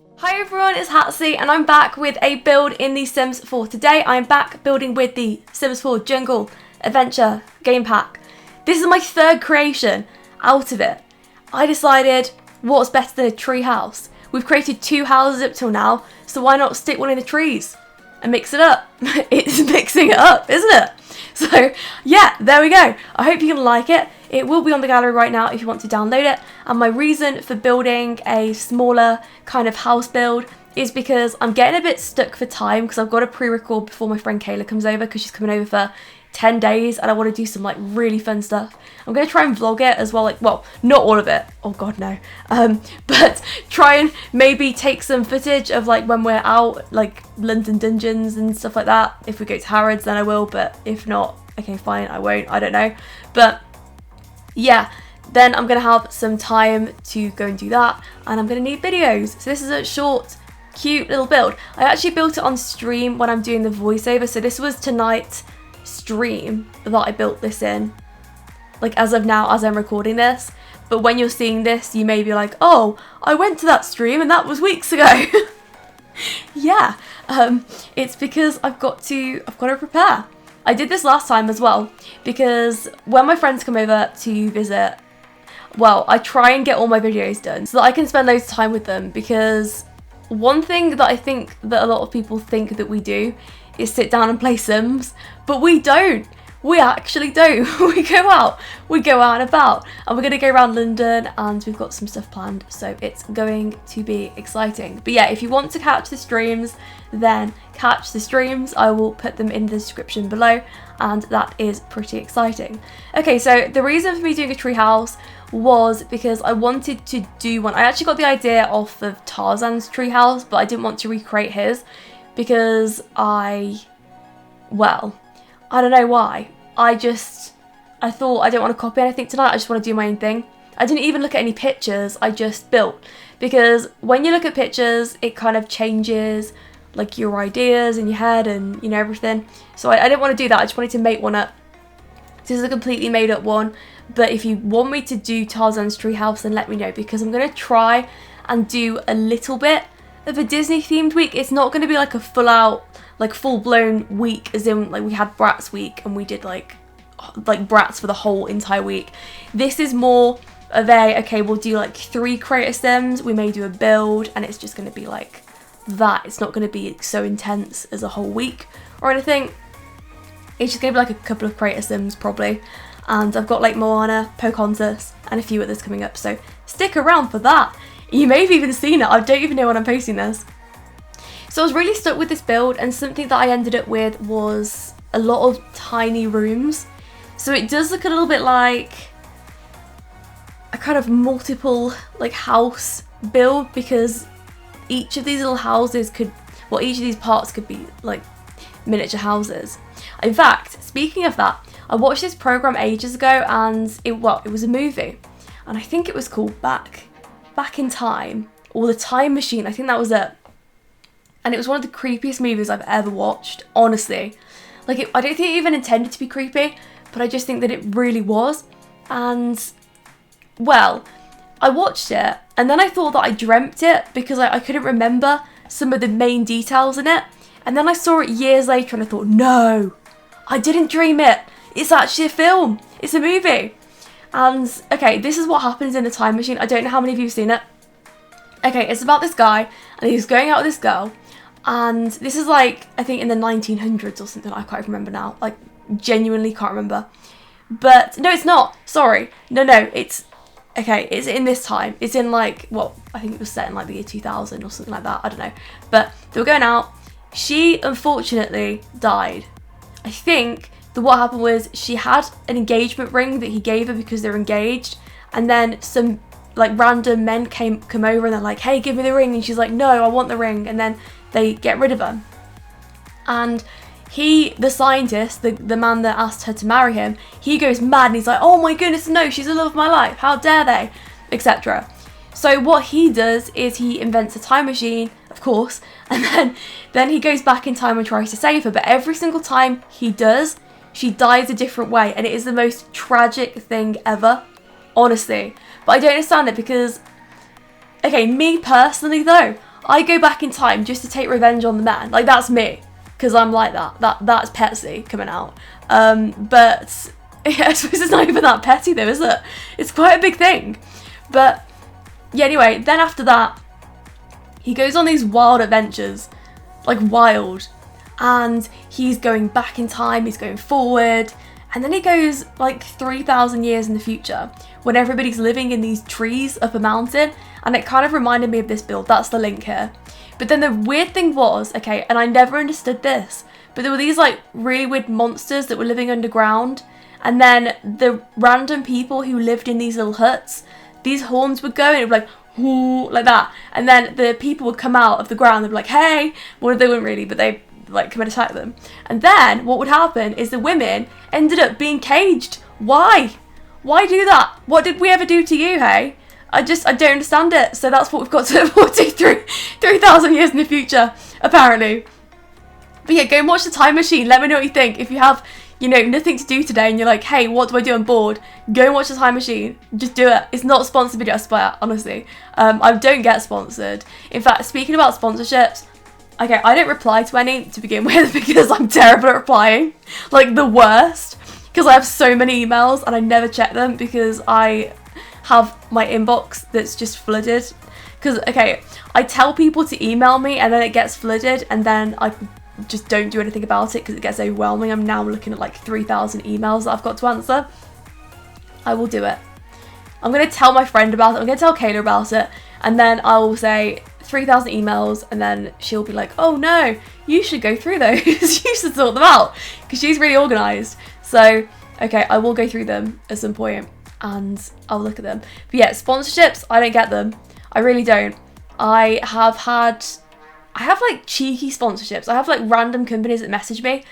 Hi everyone, it's Hatsy and I'm back with a build in the Sims 4. Today I'm back building with the Sims 4 Jungle Adventure Game Pack. This is my third creation out of it. I decided what's better than a tree house. We've created 2 houses up till now, so why not stick one in the trees and mix it up? It's mixing it up, isn't it? So yeah, there we go. I hope you can like it. It will be on the gallery right now if you want to download it. And my reason for building a smaller kind of house build is because I'm getting a bit stuck for time because I've got to pre-record before my friend Kayla comes over because she's coming over for 10 days and I want to do some like really fun stuff. I'm going to try and vlog it as well, like, well, not all of it. Oh God, no. But try and maybe take some footage of like when we're out, like London dungeons and stuff like that. If we go to Harrods, then I will, but if not, okay, fine, I won't, I don't know. But yeah, then I'm going to have some time to go and do that and I'm going to need videos. So this is a short, cute little build. I actually built it on stream when I'm doing the voiceover. So this was tonight's stream that I built this in, like as of now, as I'm recording this. But when you're seeing this, you may be like, oh, I went to that stream and that was weeks ago. Yeah, it's because I've got to prepare. I did this last time as well because when my friends come over to visit, well, I try and get all my videos done so that I can spend loads of time with them, because one thing that I think that a lot of people think that we do is sit down and play Sims, but we don't. We actually don't. We go out and about, and we're going to go around London and we've got some stuff planned, so it's going to be exciting. But yeah, if you want to catch the streams, then catch the streams. I will put them in the description below, and that is pretty exciting. Okay, so the reason for me doing a treehouse was because I wanted to do one. I actually got the idea off of Tarzan's treehouse, but I didn't want to recreate his because I don't know why. I thought I don't want to copy anything tonight. I just want to do my own thing. I didn't even look at any pictures. I just built, because when you look at pictures, it kind of changes like your ideas in your head and, you know, everything. So I didn't want to do that. I just wanted to make one up. This is a completely made up one. But if you want me to do Tarzan's treehouse, then let me know, because I'm going to try and do a little bit of a Disney themed week. It's not going to be like a full out, like full-blown week, as in like we had Bratz week and we did like Bratz for the whole entire week. This is more of a, okay, we'll do like 3 creator sims, we may do a build, and it's just going to be like that. It's not going to be so intense as a whole week or anything. It's just going to be like a couple of creator sims probably, and I've got like Moana, Pocahontas and a few others coming up, so stick around for that. You may have even seen it, I don't even know when I'm posting this. So I was really stuck with this build, and something that I ended up with was a lot of tiny rooms. So it does look a little bit like a kind of multiple like house build, because each of these little houses could, well, each of these parts could be like miniature houses. In fact, speaking of that, I watched this program ages ago, and it was a movie, and I think it was called Back in Time, or The Time Machine. I think that was it. And it was one of the creepiest movies I've ever watched, honestly. Like, I don't think it even intended to be creepy, but I just think that it really was. And, well, I watched it, and then I thought that I dreamt it because I couldn't remember some of the main details in it. And then I saw it years later and I thought, no, I didn't dream it. It's actually a film. It's a movie. And, okay, this is what happens in The Time Machine. I don't know how many of you have seen it. Okay, it's about this guy, and he's going out with this girl. And this is like, I think in the 1900s or something, I can't remember now, like genuinely can't remember. But no, it's not, sorry, no, it's, okay, it's in this time, it's in like, well, I think it was set in like the year 2000 or something like that, I don't know. But they were going out, she unfortunately died. I think that what happened was she had an engagement ring that he gave her because they're engaged, and then some like random men come over and they're like, hey, give me the ring, and she's like, no, I want the ring, and then they get rid of her. And he, the scientist, the man that asked her to marry him, he goes mad and he's like, oh my goodness, no, she's the love of my life, how dare they, etc. So what he does is he invents a time machine, of course, and then he goes back in time and tries to save her, but every single time he does, she dies a different way, and it is the most tragic thing ever, honestly. But I don't understand it because, okay, me personally though, I go back in time just to take revenge on the men. Like, that's me, because I'm like that. That's Hatsy coming out. But yeah, I suppose it's not even that petty though, is it? It's quite a big thing. But yeah, anyway, then after that, he goes on these wild adventures, like wild, and he's going back in time, he's going forward, and then he goes like 3,000 years in the future when everybody's living in these trees up a mountain, and it kind of reminded me of this build. That's the link here. But then the weird thing was, okay, and I never understood this, but there were these like really weird monsters that were living underground, and then the random people who lived in these little huts, these horns would go and it would be like, ooh, like that, and then the people would come out of the ground, they'd be like, hey, well, they wouldn't really, but they like come and attack them. And then what would happen is the women ended up being caged. Why do that? What did we ever do to you, hey? I don't understand it. So that's what we've got to look forward to through 3,000 years in the future, apparently. But yeah, go and watch The Time Machine. Let me know what you think. If you have, you know, nothing to do today and you're like, hey, what do I do? I'm bored. Go and watch The Time Machine. Just do it. It's not a sponsored video, I swear, honestly. I don't get sponsored. In fact, speaking about sponsorships, okay, I don't reply to any to begin with because I'm terrible at replying. Like, the worst. Because I have so many emails and I never check them because I have my inbox that's just flooded. Because, okay, I tell people to email me and then it gets flooded and then I just don't do anything about it because it gets overwhelming. I'm now looking at like 3,000 emails that I've got to answer. I will do it. I'm going to tell my friend about it. I'm going to tell Kayla about it. And then I will say 3,000 emails and then she'll be like, oh no, you should go through those. You should sort them out. Because she's really organised. So, okay, I will go through them at some point and I'll look at them. But yeah, sponsorships, I don't get them. I really don't. I have like cheeky sponsorships. I have like random companies that message me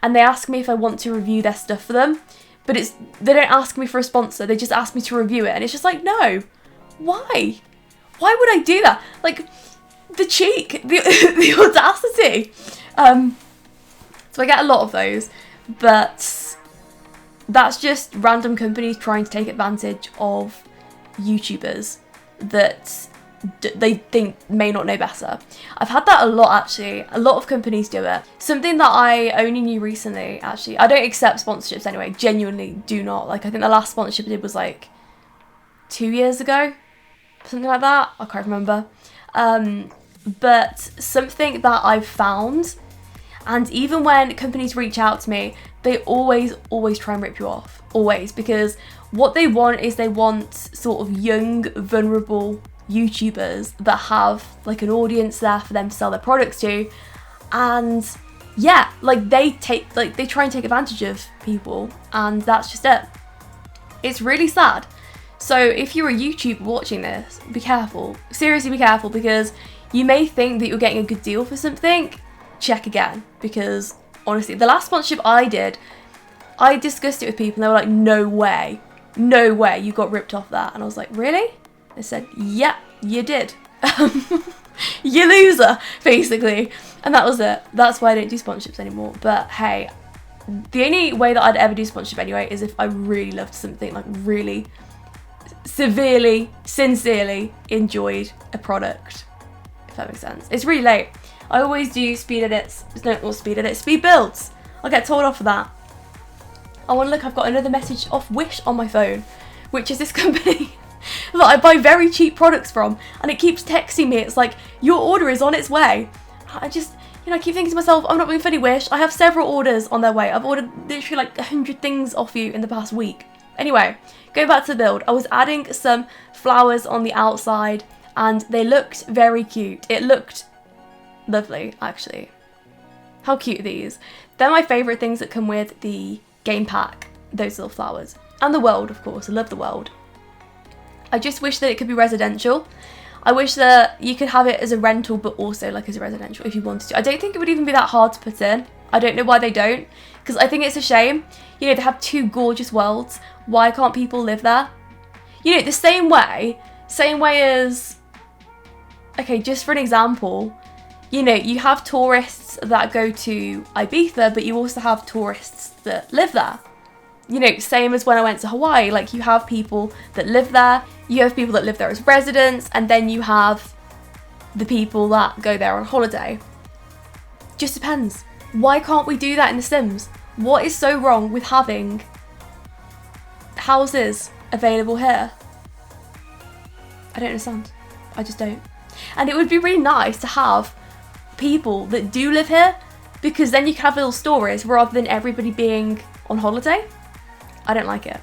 and they ask me if I want to review their stuff for them. But they don't ask me for a sponsor. They just ask me to review it. And it's just like, no, why? Why would I do that? Like, the cheek, the audacity. So I get a lot of those, but that's just random companies trying to take advantage of YouTubers that they think may not know better. I've had that a lot, actually. A lot of companies do it. Something that I only knew recently, actually. I don't accept sponsorships anyway. Genuinely do not. Like, I think the last sponsorship I did was like 2 years ago. Something like that. I can't remember. But something that I've found, and even when companies reach out to me, they always try and rip you off. Always. Because what they want is they want sort of young, vulnerable YouTubers that have like an audience there for them to sell their products to. And yeah, like they try and take advantage of people, and that's just it. It's really sad. So if you're a YouTuber watching this, be careful. Seriously, be careful, because you may think that you're getting a good deal for something. Check again, because honestly, the last sponsorship I did, I discussed it with people and they were like, no way you got ripped off that. And I was like, really? They said, yeah, you did. You loser, basically. And that was it. That's why I don't do sponsorships anymore. But hey, the only way that I'd ever do sponsorship anyway is if I really loved something, like really severely, sincerely enjoyed a product, if that makes sense. It's really late. I always do speed edits, not speed edits, speed builds. I'll get told off for that. Oh, and look, I've got another message off Wish on my phone, which is this company that I buy very cheap products from, and it keeps texting me. It's like, your order is on its way. I just, I keep thinking to myself, I'm not being funny, Wish. I have several orders on their way. I've ordered literally like 100 things off you in the past week. Anyway, going back to the build, I was adding some flowers on the outside and they looked very cute. It looked lovely, actually. How cute are these? They're my favourite things that come with the game pack, those little flowers. And the world, of course. I love the world. I just wish that it could be residential. I wish that you could have it as a rental, but also like as a residential if you wanted to. I don't think it would even be that hard to put in. I don't know why they don't, because I think it's a shame. They have two gorgeous worlds. Why can't people live there? The same way as, okay, just for an example, you have tourists that go to Ibiza, but you also have tourists that live there. Same as when I went to Hawaii, like you have people that live there, you have people that live there as residents, and then you have the people that go there on holiday. Just depends. Why can't we do that in The Sims? What is so wrong with having houses available here? I don't understand. I just don't. And it would be really nice to have people that do live here, because then you can have little stories rather than everybody being on holiday. I don't like it.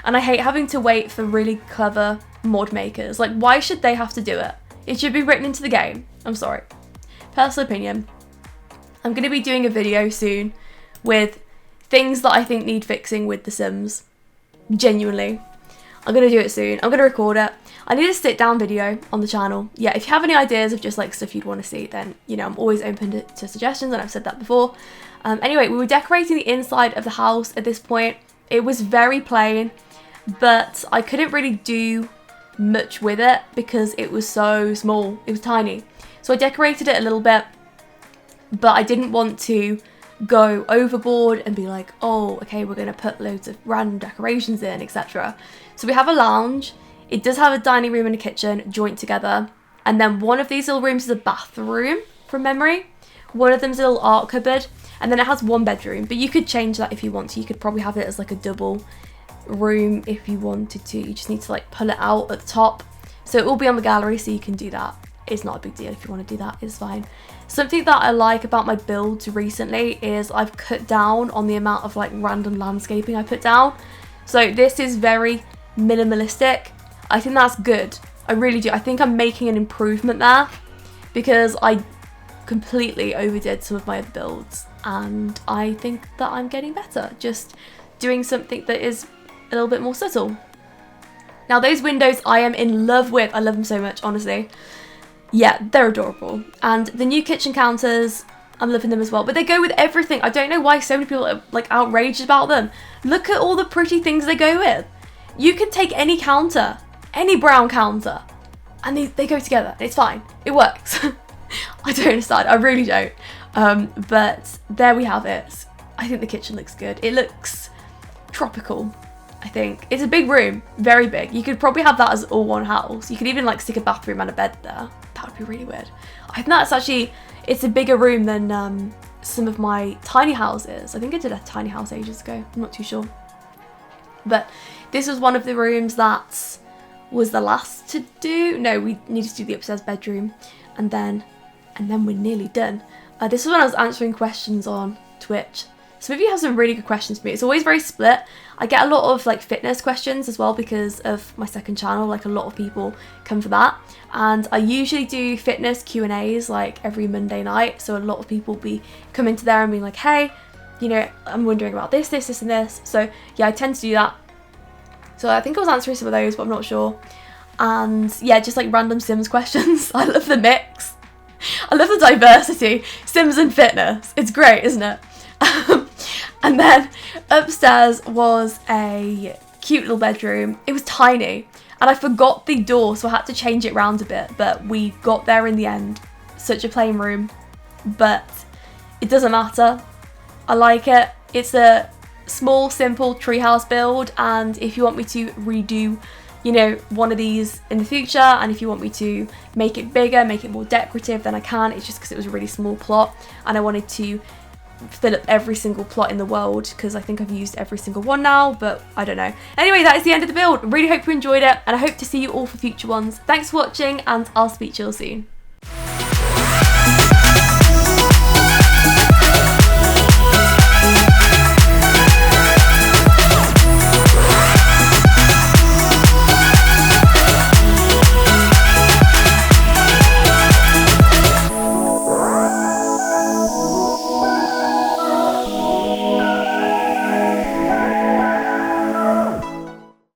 And I hate having to wait for really clever mod makers. Like, why should they have to do it? It should be written into the game. I'm sorry. Personal opinion. I'm going to be doing a video soon with things that I think need fixing with The Sims. Genuinely. I'm going to do it soon. I'm going to record it. I need a sit down video on the channel. Yeah, if you have any ideas of just like stuff you'd want to see, then, you know, I'm always open to suggestions, and I've said that before. Anyway, we were decorating the inside of the house at this point. It was very plain, but I couldn't really do much with it because it was so small. It was tiny. So I decorated it a little bit, but I didn't want to go overboard and be like, oh, okay, we're going to put loads of random decorations in, etc. So we have a lounge. It does have a dining room and a kitchen joint together. And then one of these little rooms is a bathroom from memory. One of them's a little art cupboard. And then it has one bedroom, but you could change that if you want to. You could probably have it as like a double room if you wanted to. You just need to like pull it out at the top. So it will be on the gallery, so you can do that. It's not a big deal if you want to do that, it's fine. Something that I like about my builds recently is I've cut down on the amount of like random landscaping I put down. So this is very minimalistic. I think that's good. I really do. I think I'm making an improvement there because I completely overdid some of my other builds, and I think that I'm getting better. Just doing something that is a little bit more subtle. Now those windows I am in love with. I love them so much, honestly. Yeah, they're adorable. And the new kitchen counters, I'm loving them as well. But they go with everything. I don't know why so many people are like outraged about them. Look at all the pretty things they go with. You can take any counter, any brown counter, and they go together. It's fine. It works. I don't understand. I really don't. But there we have it. I think the kitchen looks good. It looks tropical, I think. It's a big room. Very big. You could probably have that as all one house. You could even like stick a bathroom and a bed there. That would be really weird. I think that's actually, it's a bigger room than some of my tiny houses. I think I did a tiny house ages ago. I'm not too sure. But this was one of the rooms that was the last to do. No, we needed to do the upstairs bedroom. And then we're nearly done. This was when I was answering questions on Twitch. Some of you have some really good questions for me. It's always very split. I get a lot of like fitness questions as well because of my second channel. Like a lot of people come for that. And I usually do fitness Q&As like every Monday night. So a lot of people be coming to there and being like, hey, you know, I'm wondering about this, and this. So yeah, I tend to do that. So I think I was answering some of those, but I'm not sure. And yeah, just like random Sims questions. I love the mix. I love the diversity. Sims and fitness. It's great, isn't it? And then upstairs was a cute little bedroom. It was tiny and I forgot the door, so I had to change it round a bit, but we got there in the end. Such a plain room, but it doesn't matter. I like it. It's a small, simple treehouse build, and if you want me to redo, you know, one of these in the future, and if you want me to make it bigger, make it more decorative, then I can. It's just because it was a really small plot and I wanted to fill up every single plot in the world because I think I've used every single one now, but I don't know. Anyway, that is the end of the build. Really hope you enjoyed it, and I hope to see you all for future ones. Thanks for watching, and I'll speak to you all soon.